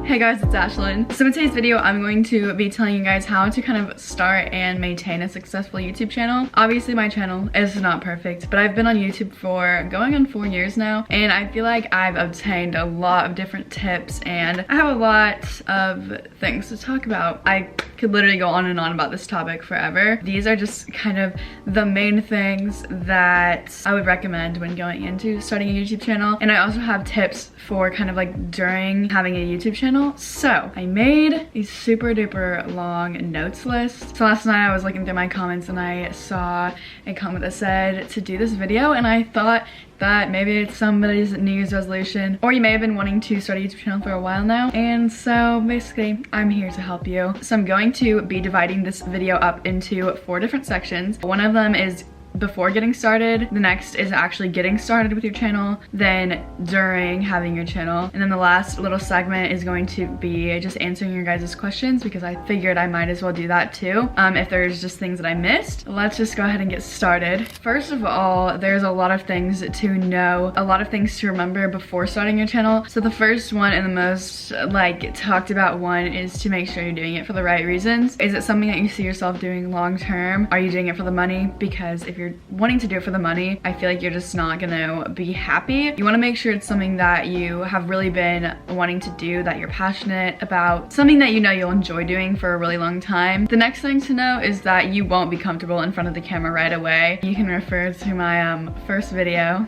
Hey guys, it's Ashlynn. So in today's video, I'm going to be telling you guys how to kind of start and maintain a successful YouTube channel. Obviously my channel is not perfect, but I've been on YouTube for going on 4 years now, and I feel like I've obtained a lot of different tips and I have a lot of things to talk about. I could literally go on and on about this topic forever. These are just kind of the main things that I would recommend when going into starting a YouTube channel. And I also have tips for kind of like during having a YouTube channel. So I made a super duper long notes list. So last night I was looking through my comments and I saw a comment that said to do this video, and I thought that maybe it's somebody's New Year's resolution, or you may have been wanting to start a YouTube channel for a while now, and so basically I'm here to help you. So I'm going to be dividing this video up into 4 different sections. One of them is before getting started, the next is actually getting started with your channel, then during having your channel, and then the last little segment is going to be just answering your guys' questions, because I figured I might as well do that too if there's just things that I missed. Let's just go ahead and get started. First of all, there's a lot of things to know, a lot of things to remember before starting your channel. So the first one and the most like talked about one is to make sure you're doing it for the right reasons. Is it something that you see yourself doing long term? Are you doing it for the money? Because if you're wanting to do it for the money, I feel like you're just not gonna be happy. You want to make sure it's something that you have really been wanting to do, that you're passionate about, something that you know you'll enjoy doing for a really long time. The next thing to know is that you won't be comfortable in front of the camera right away. You can refer to my first video.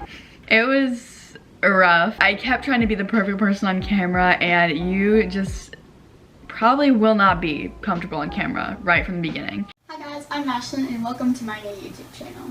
It was rough. I kept trying to be the perfect person on camera, and you just probably will not be comfortable on camera right from the beginning. Hi guys, I'm Ashlynn and welcome to my new YouTube channel.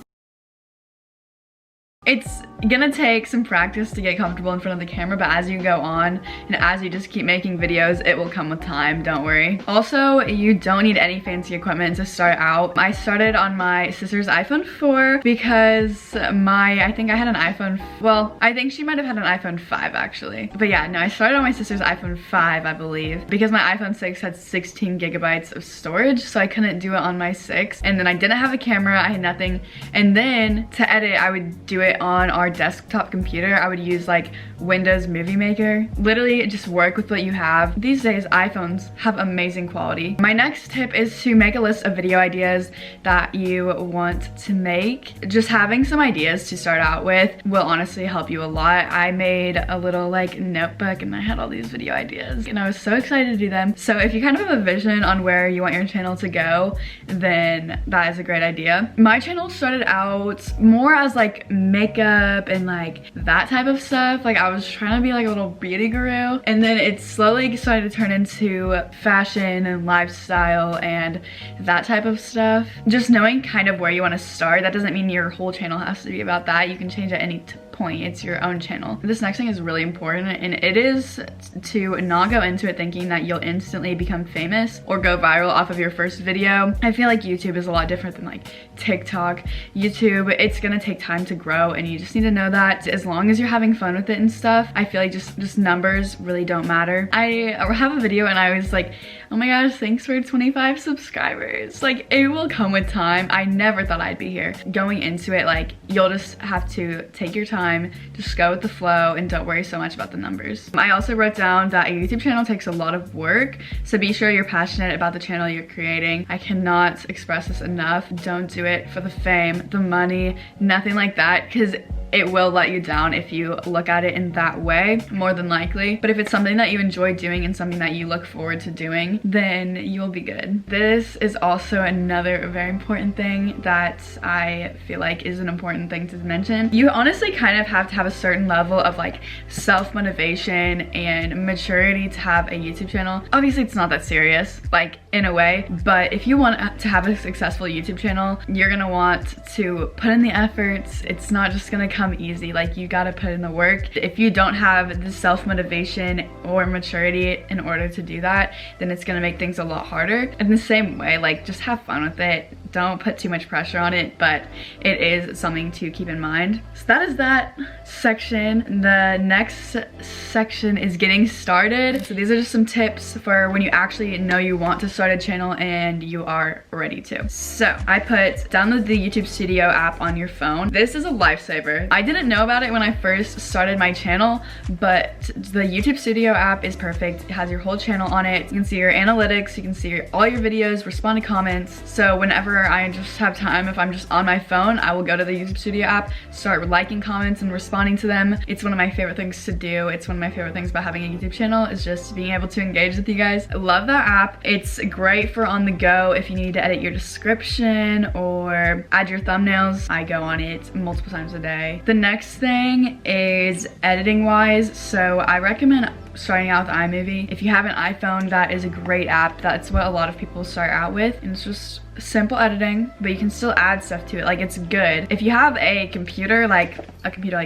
It's gonna take some practice to get comfortable in front of the camera, but as you go on and as you just keep making videos, it will come with time, don't worry. Also, you don't need any fancy equipment to start out. I started on my sister's iPhone 4 because I think I had an iPhone, well, I think she might have had an iPhone 5 actually. But yeah, no, I started on my sister's iPhone 5, I believe, because my iPhone 6 had 16 gigabytes of storage, so I couldn't do it on my 6. And then I didn't have a camera, I had nothing. And then to edit, I would do it on our desktop computer. I would use like Windows Movie Maker. Literally just work with what you have. These days iPhones have amazing quality. My next tip is to make a list of video ideas that you want to make. Just having some ideas to start out with will honestly help you a lot. I made a little like notebook and I had all these video ideas and I was so excited to do them. So if you kind of have a vision on where you want your channel to go, then that is a great idea. My channel started out more as like makeup and like that type of stuff. Like I was trying to be like a little beauty guru, and then it slowly started to turn into fashion and lifestyle and that type of stuff. Just knowing kind of where you want to start, that doesn't mean your whole channel has to be about that. You can change at any point. It's your own channel. This next thing is really important, and it is to not go into it thinking that you'll instantly become famous or go viral off of your first video. I feel like YouTube is a lot different than like TikTok. YouTube, it's gonna take time to grow, and you just need to know that as long as you're having fun with it and stuff, I feel like just numbers really don't matter. I have a video and I was like, oh my gosh, thanks for 25 subscribers. Like, it will come with time. I never thought I'd be here. Going into it, like, you'll just have to take your time, just go with the flow, and don't worry so much about the numbers. I also wrote down that a YouTube channel takes a lot of work, so be sure you're passionate about the channel you're creating. I cannot express this enough. Don't do it for the fame, the money, nothing like that, because it will let you down if you look at it in that way, more than likely. But if it's something that you enjoy doing and something that you look forward to doing, then you'll be good. This is also another very important thing that I feel like is an important thing to mention. You honestly kind of have to have a certain level of like self-motivation and maturity to have a YouTube channel. Obviously it's not that serious, like in a way, but if you want to have a successful YouTube channel, you're gonna want to put in the efforts. It's not just gonna come easy. Like, you gotta put in the work. If you don't have the self-motivation or maturity in order to do that, then it's gonna make things a lot harder. In the same way, like, just have fun with it. don't put too much pressure on it, but it is something to keep in mind. So that is that section. The next section is getting started. So these are just some tips for when you actually know you want to start a channel and you are ready to. So I put download the YouTube Studio app on your phone. This is a lifesaver. I didn't know about it when I first started my channel, but the YouTube Studio app is perfect. It has your whole channel on it. You can see your analytics, you can see all your videos, respond to comments. So whenever I just have time, if I'm just on my phone, I will go to the YouTube Studio app, start liking comments and responding to them. It's one of my favorite things to do. It's one of my favorite things about having a YouTube channel is just being able to engage with you guys. I love that app. It's great for on the go if you need to edit your description or add your thumbnails. I go on it multiple times a day. The next thing is editing wise. So I recommend starting out with iMovie. If you have an iPhone, that is a great app. That's what a lot of people start out with, and it's just simple editing, but you can still add stuff to it. Like, it's good. If you have a computer like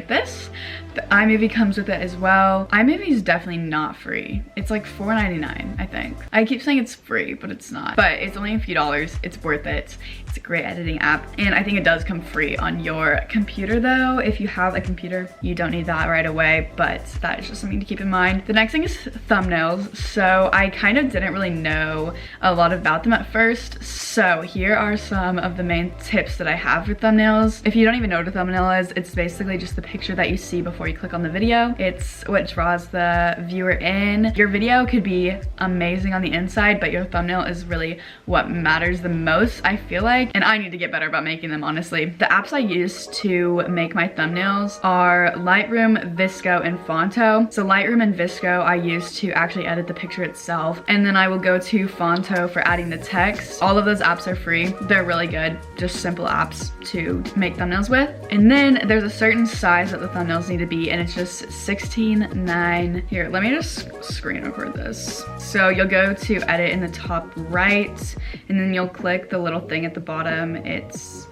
this, the iMovie comes with it as well. iMovie is definitely not free. It's like $4.99, I think. I keep saying it's free, but it's not. But it's only a few dollars. It's worth it. It's a great editing app, and I think it does come free on your computer though. If you have a computer, you don't need that right away, but that is just something to keep in mind. The next thing is thumbnails. So I kind of didn't really know a lot about them at first. So here are some of the main tips that I have for thumbnails. If you don't even know what a thumbnail is, it's basically just the picture that you see before you click on the video. It's what draws the viewer in. Your video could be amazing on the inside, but your thumbnail is really what matters the most, I feel like. And I need to get better about making them, honestly. The apps I use to make my thumbnails are Lightroom, VSCO, and Fonto. So Lightroom and VSCO I use to actually edit the picture itself. And then I will go to Fonto for adding the text. All of those apps are free. They're really good. Just simple apps to make thumbnails with. And then there's a certain size that the thumbnails need to be, and it's just 16:9. Here, let me just screen record this. So you'll go to edit in the top right, and then you'll click the little thing at the bottom. It's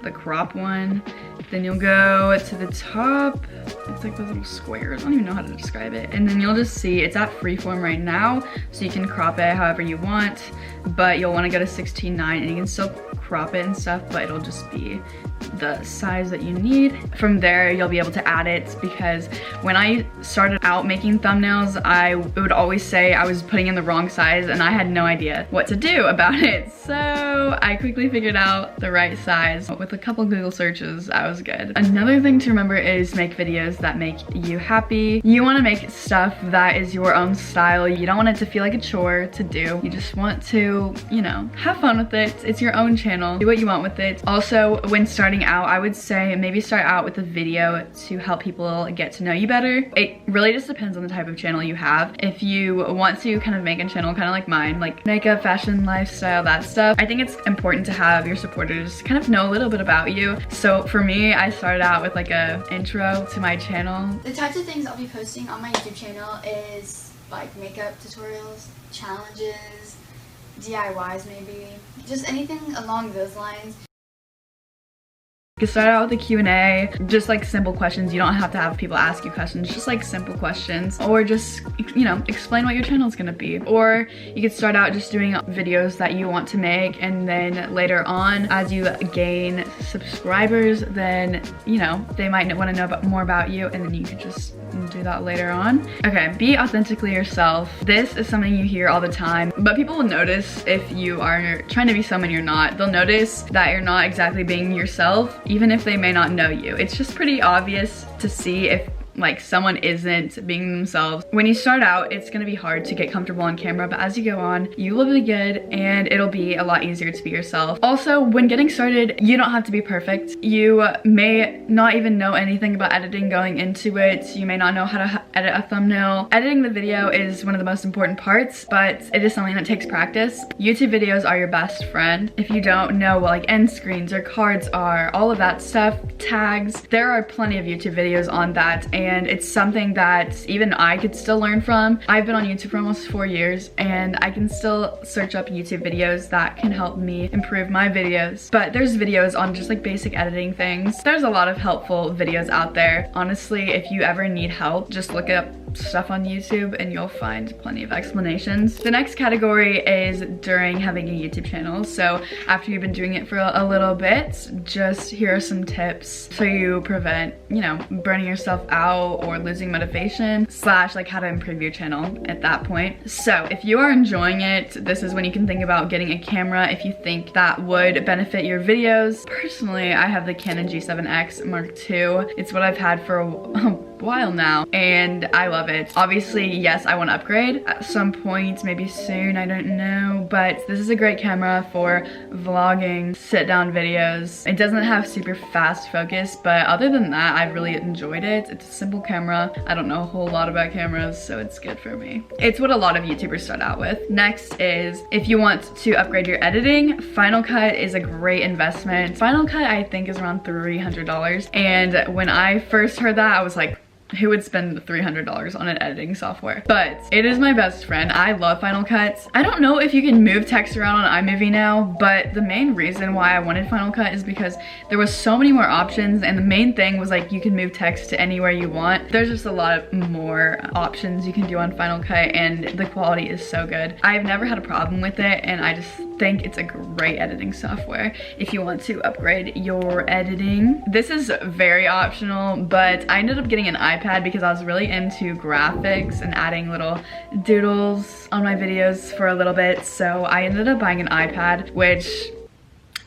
the crop one. Then you'll go to the top. It's like those little squares. I don't even know how to describe it. And then you'll just see it's at freeform right now, so you can crop it however you want, but you'll want to go to 16:9, and you can still crop it and stuff, but it'll just be the size that you need. From there, you'll be able to add it, because when I started out making thumbnails, I would always say I was putting in the wrong size, and I had no idea what to do about it. So I quickly figured out the right size. With a couple Google searches, I was good. Another thing to remember is make videos that make you happy. You want to make stuff that is your own style. You don't want it to feel like a chore to do. You just want to, you know, have fun with it. It's your own channel. Do what you want with it. Also, when starting out, I would say maybe start out with a video to help people get to know you better. It really just depends on the type of channel you have. If you want to kind of make a channel kind of like mine, like makeup, fashion, lifestyle, that stuff, I think it's important to have your supporters kind of know a little bit about you. So for me, I started out with like a intro to my channel. The types of things I'll be posting on my YouTube channel is like makeup tutorials, challenges, DIYs maybe, just anything along those lines. You can start out with a Q&A, just like simple questions. You don't have to have people ask you questions, just like simple questions, or just, you know, explain what your channel is gonna be. Or you could start out just doing videos that you want to make, and then later on, as you gain subscribers, then, you know, they might want to know more about you, and then you could just do that later on. Okay, be authentically yourself. This is something you hear all the time, but people will notice if you are trying to be someone you're not. They'll notice that you're not exactly being yourself, even if they may not know you. It's just pretty obvious to see if like someone isn't being themselves. When you start out, it's gonna be hard to get comfortable on camera, but as you go on, you will be good, and it'll be a lot easier to be yourself. Also, when getting started, you don't have to be perfect. You may not even know anything about editing going into it. You may not know how to edit a thumbnail. Editing the video is one of the most important parts, but it is something that takes practice. YouTube videos are your best friend. If you don't know what like end screens or cards are, all of that stuff, tags, there are plenty of YouTube videos on that, and it's something that even I could still learn from. I've been on YouTube for almost 4 years, and I can still search up YouTube videos that can help me improve my videos. But there's videos on just like basic editing things. There's a lot of helpful videos out there. Honestly, if you ever need help, just look up stuff on YouTube and you'll find plenty of explanations. The next category is during having a YouTube channel. So after you've been doing it for a little bit, just here are some tips so you prevent, you know, burning yourself out or losing motivation, / like how to improve your channel at that point. So if you are enjoying it, this is when you can think about getting a camera if you think that would benefit your videos. Personally, I have the Canon G7X Mark II. It's what I've had for a while now and I love it. Obviously, yes, I want to upgrade at some point, maybe soon, I don't know, but this is a great camera for vlogging, sit down videos. It doesn't have super fast focus, but other than that, I've really enjoyed it. It's a simple camera. I don't know a whole lot about cameras, so it's good for me. It's what a lot of YouTubers start out with. Next is if you want to upgrade your editing, Final Cut is a great investment. Final Cut, I think, is around $300, and when I first heard that, I was like, who would spend $300 on an editing software? But it is my best friend. I love Final Cut. I don't know if you can move text around on iMovie now, but the main reason why I wanted Final Cut is because there was so many more options, and the main thing was like you can move text to anywhere you want. There's just a lot more options you can do on Final Cut, and the quality is so good. I've never had a problem with it, and I just think it's a great editing software if you want to upgrade your editing. This is very optional, but I ended up getting an iPad because I was really into graphics and adding little doodles on my videos for a little bit. So I ended up buying an iPad, which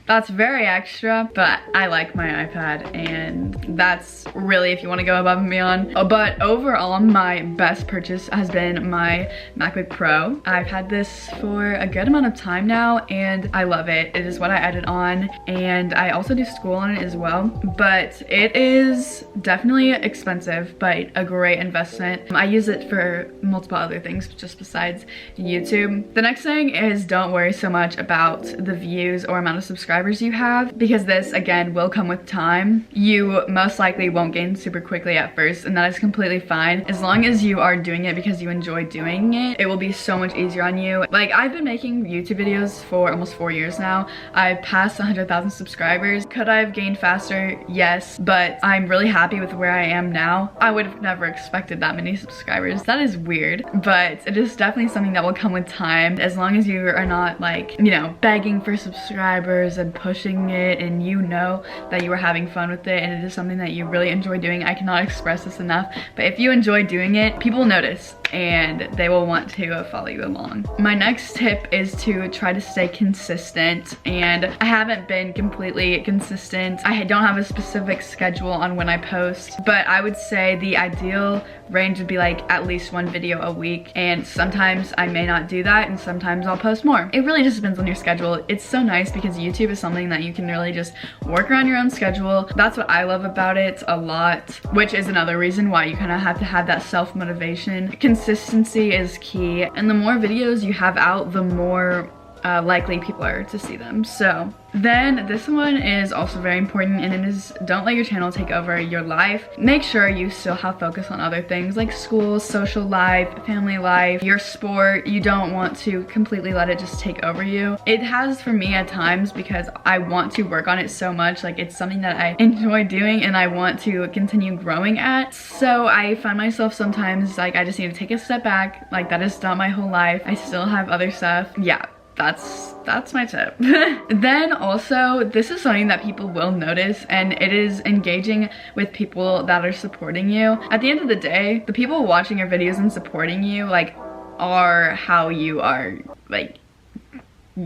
that's very extra, but I like my iPad, and that's really if you want to go above and beyond. But overall, my best purchase has been my MacBook Pro. I've had this for a good amount of time now, and I love it. It is what I edit on, and I also do school on it as well. But it is definitely expensive, but a great investment. I use it for multiple other things just besides YouTube. The next thing is don't worry so much about the views or amount of subscribers you have, because this again will come with time. You most likely won't gain super quickly at first, and that is completely fine. As long as you are doing it because you enjoy doing it, it will be so much easier on you. Like, I've been making YouTube videos for almost 4 years now. I've passed 100,000 subscribers. Could I have gained faster? Yes, but I'm really happy with where I am now. I would have never expected that many subscribers. That is weird, but it is definitely something that will come with time, as long as you are not like, you know, begging for subscribers and pushing it, and you know that you are having fun with it and it is something that you really enjoy doing. I cannot express this enough, but if you enjoy doing it, people notice and they will want to follow you along. My next tip is to try to stay consistent, and I haven't been completely consistent. I don't have a specific schedule on when I post, but I would say the ideal range would be like at least 1 video a week, and sometimes I may not do that and sometimes I'll post more. It really just depends on your schedule. It's so nice because YouTube is something that you can really just work around your own schedule. That's what I love about it a lot, which is another reason why you kind of have to have that self-motivation. Consistency is key, and the more videos you have out, the more likely people are to see them. So then this one is also very important, and it is don't let your channel take over your life. Make sure you still have focus on other things like school, social life, family life, your sport. You don't want to completely let it just take over you. It has for me at times, because I want to work on it so much. Like, it's something that I enjoy doing and I want to continue growing at. So I find myself sometimes like I just need to take a step back. Like, that is not my whole life. I still have other stuff. Yeah. That's my tip. Then also, this is something that people will notice, and it is engaging with people that are supporting you. At the end of the day, the people watching your videos and supporting you, like, are how you are, like,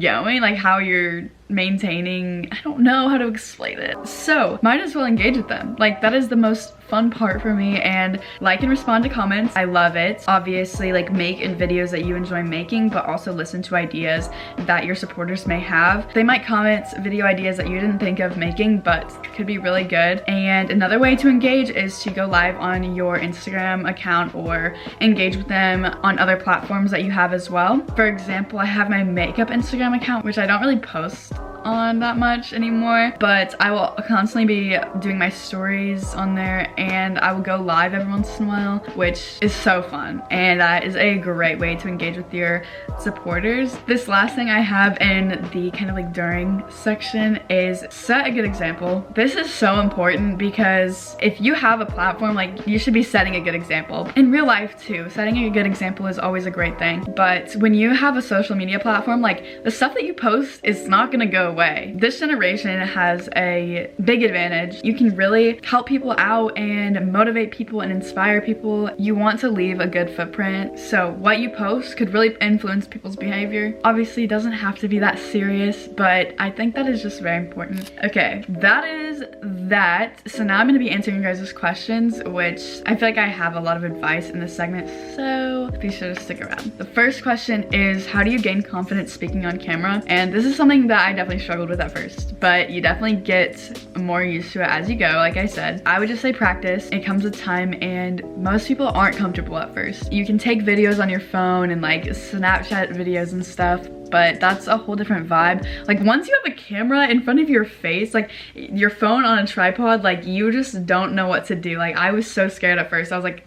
going, like how you're maintaining. I don't know how to explain it. So might as well engage with them. Like, that is the most fun part for me. And like and respond to comments. I love it. Obviously, like, make videos that you enjoy making, but also listen to ideas that your supporters may have. They might comment video ideas that you didn't think of making, but could be really good. And another way to engage is to go live on your Instagram account or engage with them on other platforms that you have as well. For example, I have my makeup Instagram account, which I don't really post on that much anymore, but I will constantly be doing my stories on there, and I will go live every once in a while, which is so fun, and that is a great way to engage with your supporters. This last thing I have in the kind of like during section is set a good example. This is so important because if you have a platform, like, you should be setting a good example. In real life too, setting a good example is always a great thing, but when you have a social media platform, like, the stuff that you post is not gonna go away. This generation has a big advantage. You can really help people out and motivate people and inspire people. You want to leave a good footprint, so what you post could really influence people's behavior. Obviously, it doesn't have to be that serious, but I think that is just very important. Okay, that is that. So now I'm gonna be answering your guys' questions, which I feel like I have a lot of advice in this segment, so be sure to stick around. The first question is, how do you gain confidence speaking on camera? And this is something that I definitely struggled with at first, but you definitely get more used to it as you go. Like I said, I would just say practice. It comes with time, and most people aren't comfortable at first. You can take videos on your phone and like Snapchat videos and stuff, but that's a whole different vibe. Like, once you have a camera in front of your face, like your phone on a tripod, like, you just don't know what to do. Like, I was so scared at first. I was like,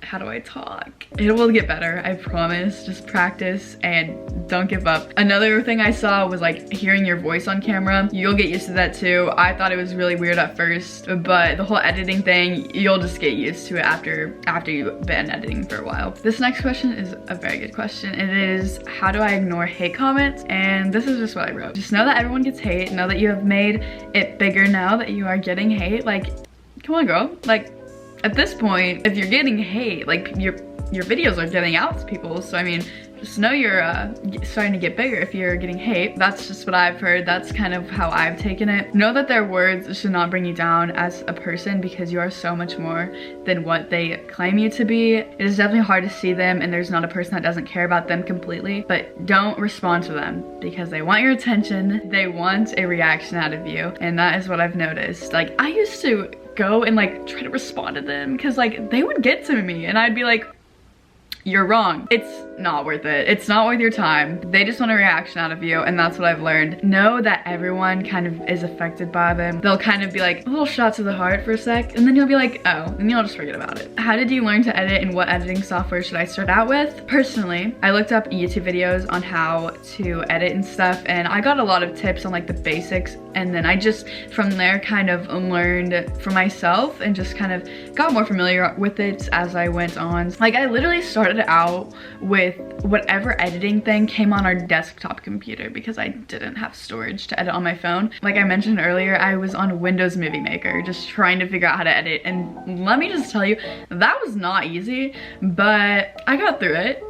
how do I talk? It will get better, I promise. Just practice and don't give up. Another thing I saw was like hearing your voice on camera. You'll get used to that too. I thought it was really weird at first, but the whole editing thing, you'll just get used to it after you've been editing for a while. This next question is a very good question. It is, how do I ignore hate comments? And this is just what I wrote. Just know that everyone gets hate. Know that you have made it bigger now that you are getting hate. Like, come on, girl. Like, at this point, if you're getting hate, like, your videos are getting out to people. So I mean, just know you're starting to get bigger if you're getting hate. That's just what I've heard. That's kind of how I've taken it. Know that their words should not bring you down as a person, because you are so much more than what they claim you to be. It is definitely hard to see them, and there's not a person that doesn't care about them completely, but don't respond to them because they want your attention. They want a reaction out of you, and that is what I've noticed. Like, I used to go and like try to respond to them because like they would get to me and I'd be like, you're wrong. It's not worth it. It's not worth your time. They just want a reaction out of you, and that's what I've learned. Know that everyone kind of is affected by them. They'll kind of be like a little shot to the heart for a sec, and then you'll be like, oh, and you'll just forget about it. How did you learn to edit, and what editing software should I start out with? Personally, I looked up YouTube videos on how to edit and stuff, and I got a lot of tips on like the basics, and then I just from there kind of learned for myself and just kind of got more familiar with it as I went on. Like, I literally started out with whatever editing thing came on our desktop computer because I didn't have storage to edit on my phone. Like I mentioned earlier, I was on Windows Movie Maker just trying to figure out how to edit, and let me just tell you, that was not easy, but I got through it.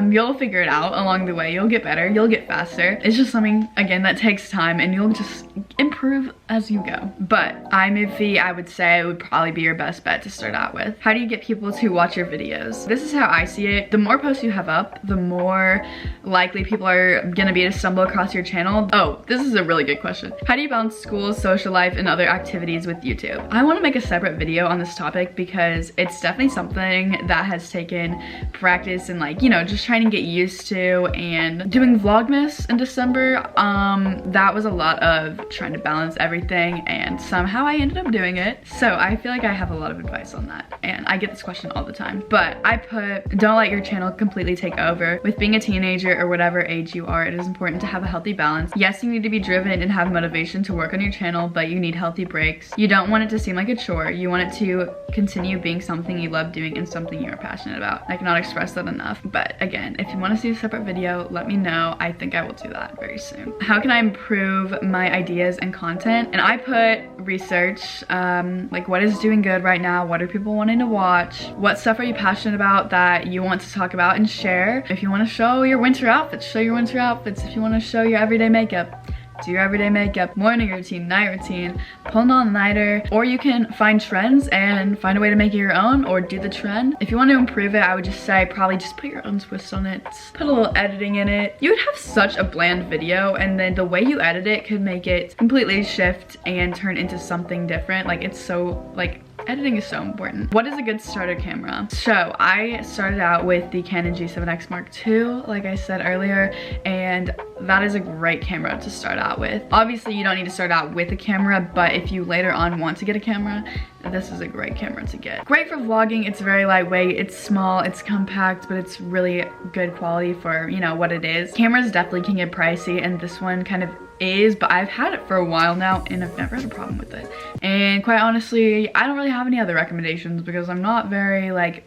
You'll figure it out along the way. You'll get better, you'll get faster. It's just something, again, that takes time, and you'll just improve as you go. But iMovie, I would say, would probably be your best bet to start out with. How do you get people to watch your videos? This is how I see it. The more posts you have up, the more likely people are gonna be to stumble across your channel. Oh, this is a really good question. How do you balance school, social life, and other activities with YouTube? I want to make a separate video on this topic because it's definitely something that has taken practice and, like, you know, just trying to get used to. And doing Vlogmas in December, that was a lot of trying to balance everything, and somehow I ended up doing it. So I feel like I have a lot of advice on that, and I get this question all the time. But I put, don't let your channel completely take over. With being a teenager or whatever age you are, it is important to have a healthy balance. Yes, you need to be driven and have motivation to work on your channel, but you need healthy breaks. You don't want it to seem like a chore. You want it to continue being something you love doing and something you are passionate about. I cannot express that enough. But again, if you want to see a separate video, let me know. I think I will do that very soon. How can I improve my ideas and content? And I put research, like what is doing good right now? What are people wanting to watch? What stuff are you passionate about that you want to talk about and share? If you want to show your winter outfits, show your winter outfits. If you want to show your everyday makeup, do your everyday makeup, morning routine, night routine, pull an all-nighter, or you can find trends and find a way to make it your own, or do the trend. If you want to improve it, I would just say probably just put your own twist on it, put a little editing in it. You would have such a bland video, and then the way you edit it could make it completely shift and turn into something different. Like, it's so, like, editing is so important. What is a good starter camera? So I started out with the Canon G7X Mark II, like I said earlier, and that is a great camera to start out with. Obviously, you don't need to start out with a camera, but if you later on want to get a camera, this is a great camera to get. Great for vlogging. It's very lightweight, it's small, it's compact, but it's really good quality for, you know, what it is. Cameras definitely can get pricey, and this one kind of is, but I've had it for a while now and I've never had a problem with it. And quite honestly, I don't really have any other recommendations because I'm not very like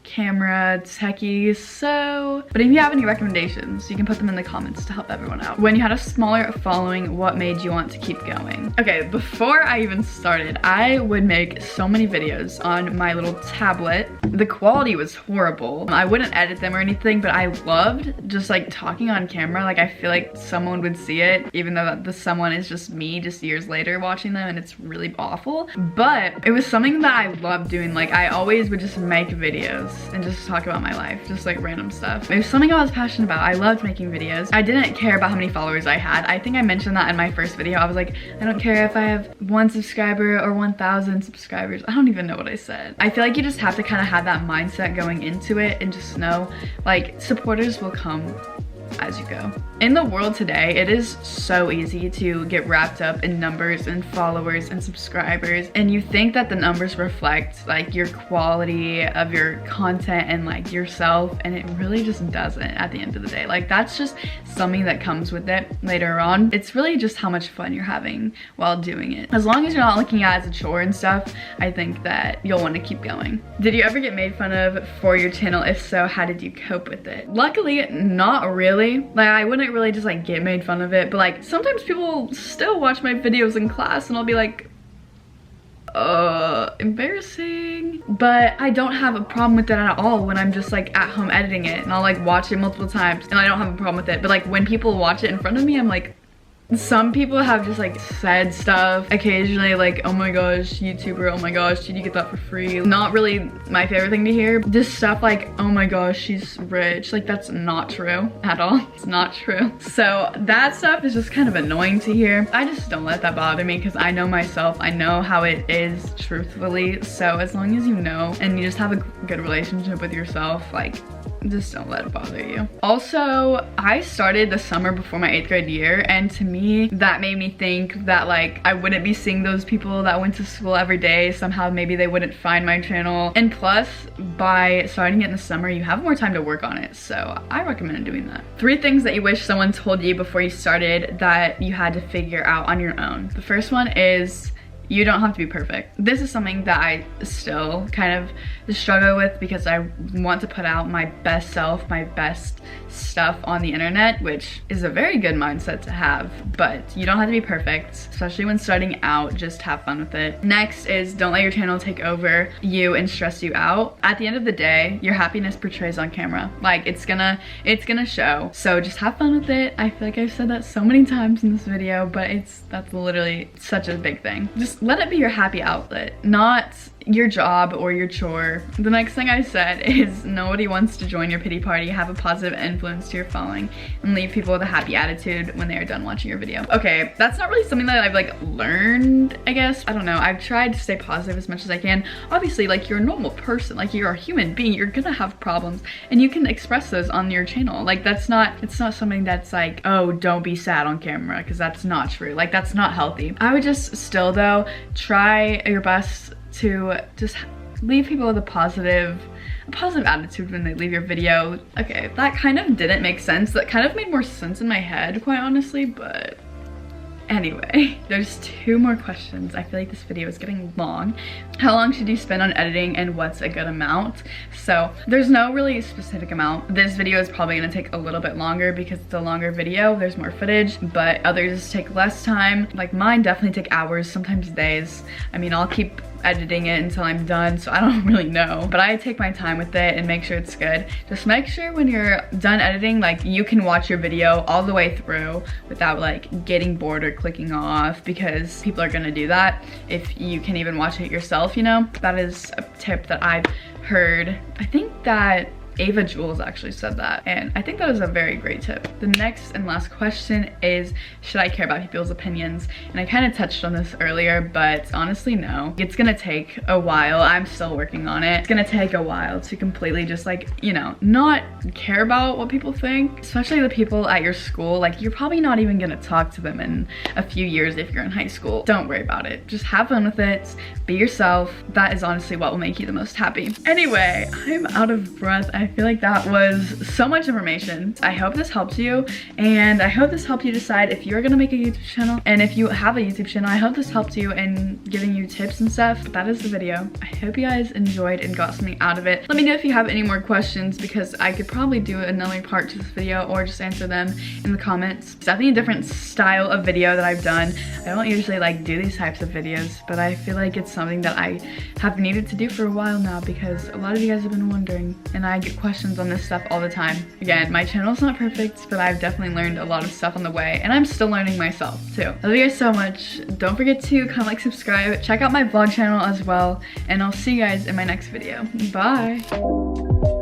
camera techie, so but if you have any recommendations, you can put them in the comments to help everyone out. When you had a smaller following, what made you want to keep going? Okay, before I even started, I would make so many videos on my little tablet. The quality was horrible. I wouldn't edit them or anything, but I loved just like talking on camera. Like I feel like someone would see it, even though the someone is just me just years later watching them, and it's really awful. But it was something that I loved doing. Like I always would just make videos and just talk about my life, just like random stuff. It was something I was passionate about. I loved making videos. I didn't care about how many followers I had. I think I mentioned that in my first video. I was like, I don't care if I have 1 subscriber or 1,000 subscribers. I don't even know what I said. I feel like you just have to kind of have that mindset going into it and just know like supporters will come as you go. In the world today, it is so easy to get wrapped up in numbers and followers and subscribers, and you think that the numbers reflect like your quality of your content and like yourself, and it really just doesn't at the end of the day. Like that's just something that comes with it later on. It's really just how much fun you're having while doing it. As long as you're not looking at it as a chore and stuff, I think that you'll want to keep going. Did you ever get made fun of for your channel? If so, how did you cope with it? Luckily, not really. Like I wouldn't really just like get made fun of it, but like sometimes people still watch my videos in class and I'll be like, embarrassing. But I don't have a problem with it at all when I'm just like at home editing it, and I'll like watch it multiple times and I don't have a problem with it. But like when people watch it in front of me, I'm like, some people have just like said stuff occasionally like, oh my gosh, YouTuber, oh my gosh, did you get that for free? Not really my favorite thing to hear. Just stuff like, oh my gosh, she's rich. Like that's not true at all. It's not true. So that stuff is just kind of annoying to hear. I just don't let that bother me because I know myself. I know how it is truthfully. So as long as you know and you just have a good relationship with yourself, like just don't let it bother you. Also, I started the summer before my 8th grade year, and to me that made me think that like I wouldn't be seeing those people that went to school every day. Somehow maybe they wouldn't find my channel, and plus by starting it in the summer you have more time to work on it, so I recommend doing that. 3 things that you wish someone told you before you started that you had to figure out on your own. The first one is you don't have to be perfect. This is something that I still kind of struggle with because I want to put out my best self, my best stuff on the internet, which is a very good mindset to have, but you don't have to be perfect, especially when starting out. Just have fun with it. Next is don't let your channel take over you and stress you out. At the end of the day, your happiness portrays on camera. Like it's gonna show. So just have fun with it. I feel like I've said that so many times in this video, but that's literally such a big thing. Just let it be your happy outlet, not your job or your chore. The next thing I said is nobody wants to join your pity party. Have a positive influence to your following and leave people with a happy attitude when they are done watching your video. Okay, that's not really something that I've like learned, I guess. I don't know. I've tried to stay positive as much as I can. Obviously, like you're a normal person, like you're a human being, you're gonna have problems and you can express those on your channel. Like it's not something that's like, oh, don't be sad on camera, because that's not true. Like that's not healthy. I would just still though try your best to just leave people with a positive attitude when they leave your video. Okay, that kind of didn't make sense. That kind of made more sense in my head, quite honestly, but anyway, there's 2 more questions. I feel like this video is getting long. How long should you spend on editing and what's a good amount? So there's no really specific amount. This video is probably gonna take a little bit longer because it's a longer video, there's more footage, but others take less time. Like mine definitely take hours, sometimes days. I mean, I'll keep editing it until I'm done, so I don't really know, but I take my time with it and make sure it's good. Just make sure when you're done editing, like you can watch your video all the way through without like getting bored or clicking off, because people are gonna do that if you can even watch it yourself, you know? That is a tip that I've heard. I think that Ava Jules actually said that, and I think that is a very great tip. The next and last question is, should I care about people's opinions? And I kind of touched on this earlier, but honestly, no. It's gonna take a while. I'm still working on it. It's gonna take a while to completely just like, you know, not care about what people think, especially the people at your school. Like, you're probably not even gonna talk to them in a few years if you're in high school. Don't worry about it. Just have fun with it. Be yourself. That is honestly what will make you the most happy. Anyway, I'm out of breath. I feel like that was so much information. I hope this helps you, and I hope this helped you decide if you're gonna make a YouTube channel. And if you have a YouTube channel, I hope this helped you in giving you tips and stuff. But that is the video. I hope you guys enjoyed and got something out of it. Let me know if you have any more questions, because I could probably do another part to this video or just answer them in the comments. It's definitely a different style of video that I've done. I don't usually like do these types of videos, but I feel like it's something that I have needed to do for a while now, because a lot of you guys have been wondering, and I get questions on this stuff all the time. Again, my channel's not perfect, but I've definitely learned a lot of stuff on the way, and I'm still learning myself too. I love you guys so much. Don't forget to comment, like, subscribe, check out my vlog channel as well, and I'll see you guys in my next video. Bye.